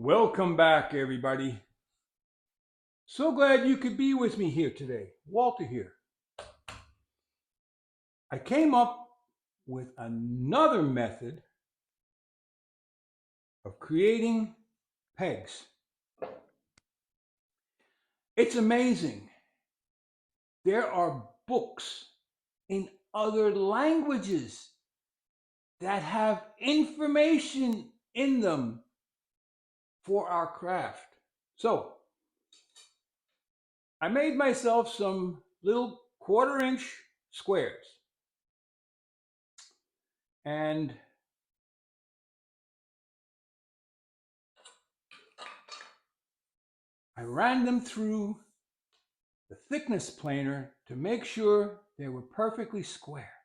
Welcome back, everybody. So glad you could be with me here today. Walter here. I came up with another method of creating pegs. It's amazing. There are books in other languages that have information in them for our craft. So, I made myself some little 1/4 inch squares. And I ran them through the thickness planer to make sure they were perfectly square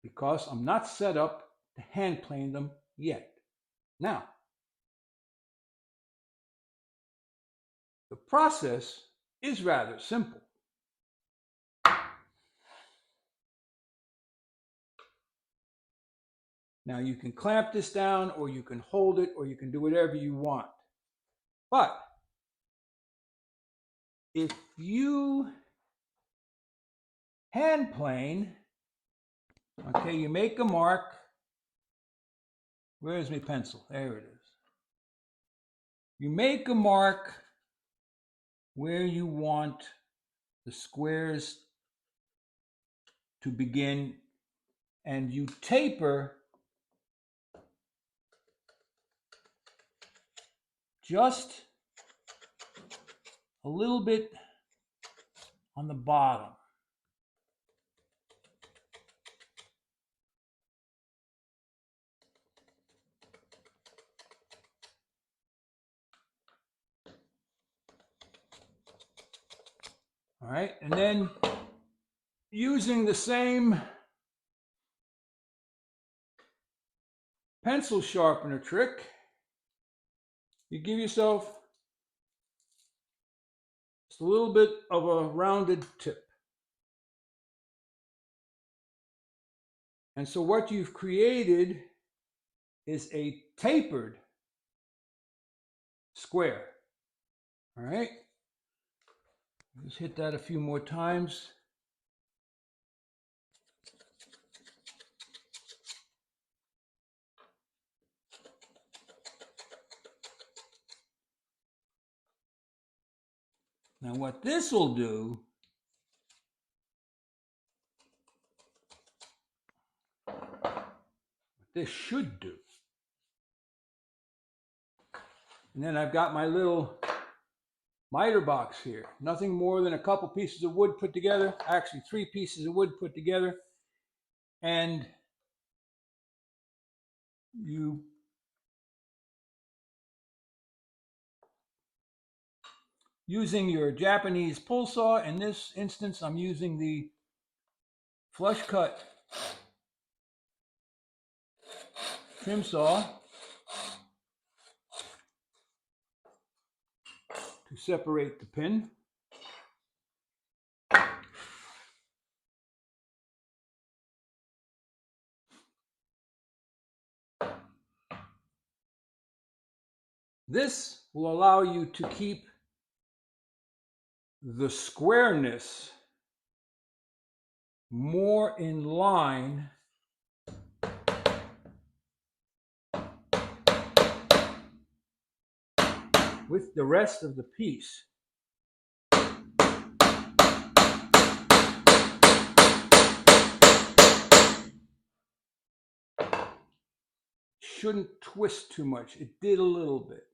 because I'm not set up to hand plane them yet. Now, the process is rather simple. Now you can clamp this down or you can hold it or you can do whatever you want. But if you hand plane, okay, you make a mark. Where's my pencil? There it is. You make a mark where you want the squares to begin, and you taper just a little bit on the bottom. All right, and then using the same pencil sharpener trick, you give yourself just a little bit of a rounded tip. And so what you've created is a tapered square. All right, just hit that a few more times. Now what this will do, this should do, and then I've got my little miter box here. Nothing more than a couple pieces of wood put together, actually 3 pieces of wood put together, and you using your Japanese pull saw. In this instance, I'm using the flush cut trim saw to separate the pin. This will allow you to keep the squareness more in line with the rest of the piece. Shouldn't twist too much. It did a little bit.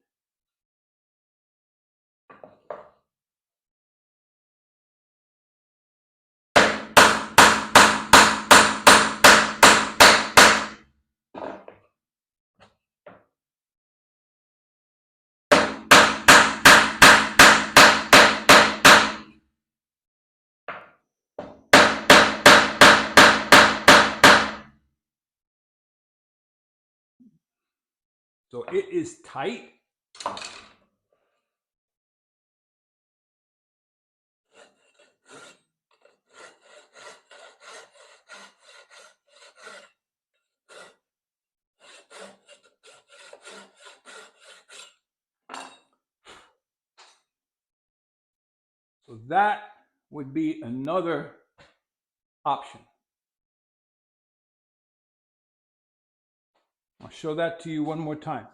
So it is tight. So that would be another option. I'll show that to you one more time.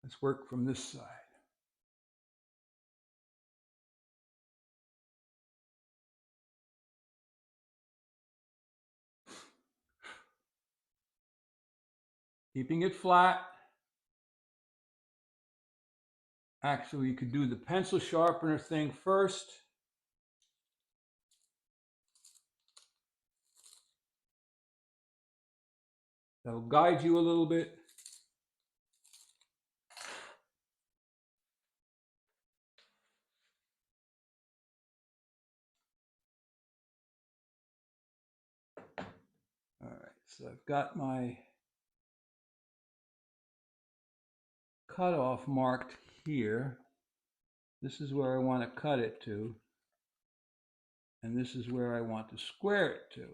Let's work from this side. Keeping it flat. Actually, you could do the pencil sharpener thing first. That'll guide you a little bit. All right, so I've got my cutoff marked here. This is where I want to cut it to, and this is where I want to square it to.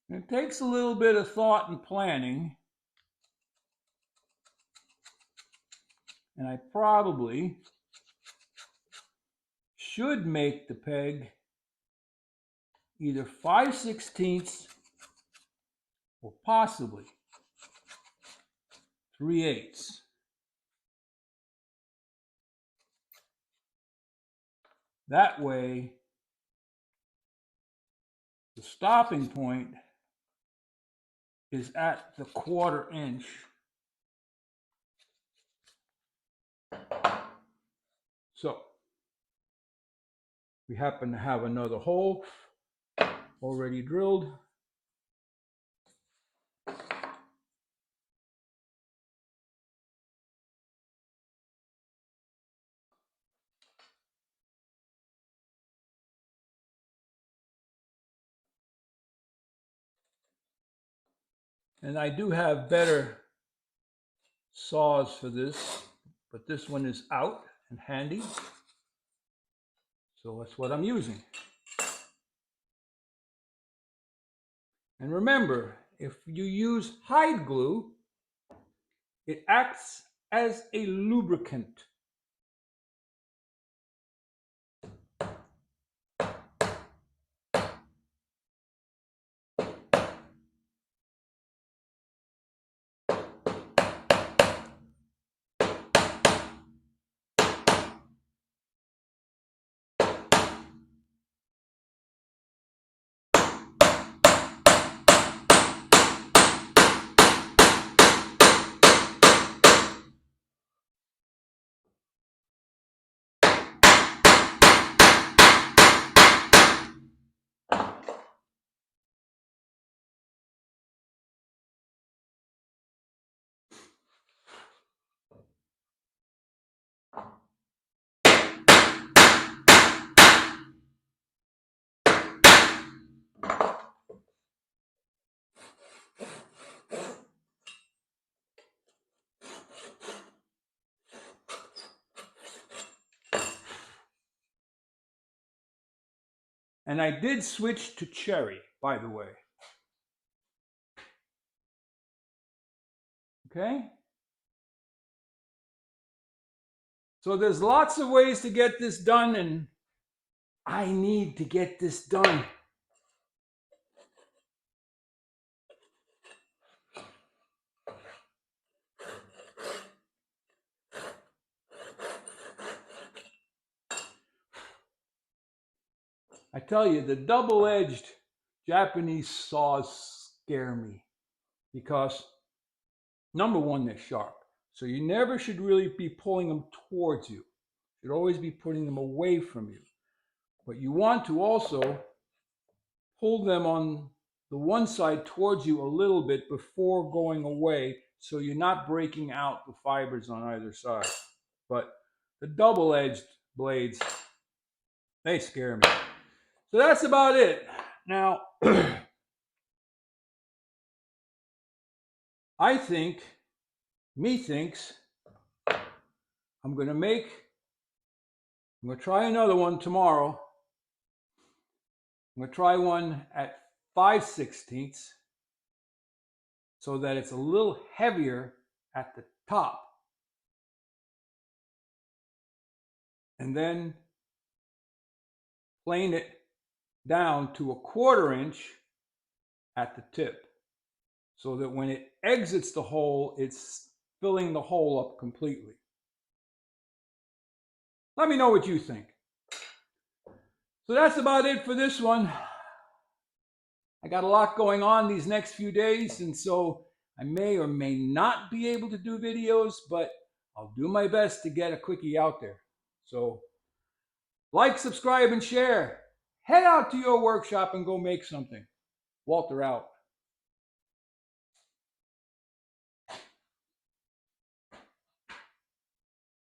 It takes a little bit of thought and planning, and I probably should make the peg either 5/16 or possibly 3/8. That way, the stopping point is at the 1/4 inch. So we happen to have another hole already drilled. And I do have better saws for this, but this one is out and handy. So that's what I'm using. And remember, if you use hide glue, it acts as a lubricant. And I did switch to cherry, by the way. Okay? So there's lots of ways to get this done, and I need to get this done. I tell you, the double-edged Japanese saws scare me because, number one, they're sharp. So you never should really be pulling them towards you. You should always be putting them away from you. But you want to also pull them on the one side towards you a little bit before going away, so you're not breaking out the fibers on either side. But The double-edged blades, they scare me. So that's about it. Now, I think, methinks, I'm going to try another one tomorrow. I'm going to try one at 5/16 so that it's a little heavier at the top. And then plane it down to 1/4 inch at the tip so that when it exits the hole, it's filling the hole up completely. Let me know what you think. So that's about it for this one. I got a lot going on these next few days, and so I may or may not be able to do videos, but I'll do my best to get a quickie out there. So like, subscribe, and share. Head out to your workshop and go make something. Walter out.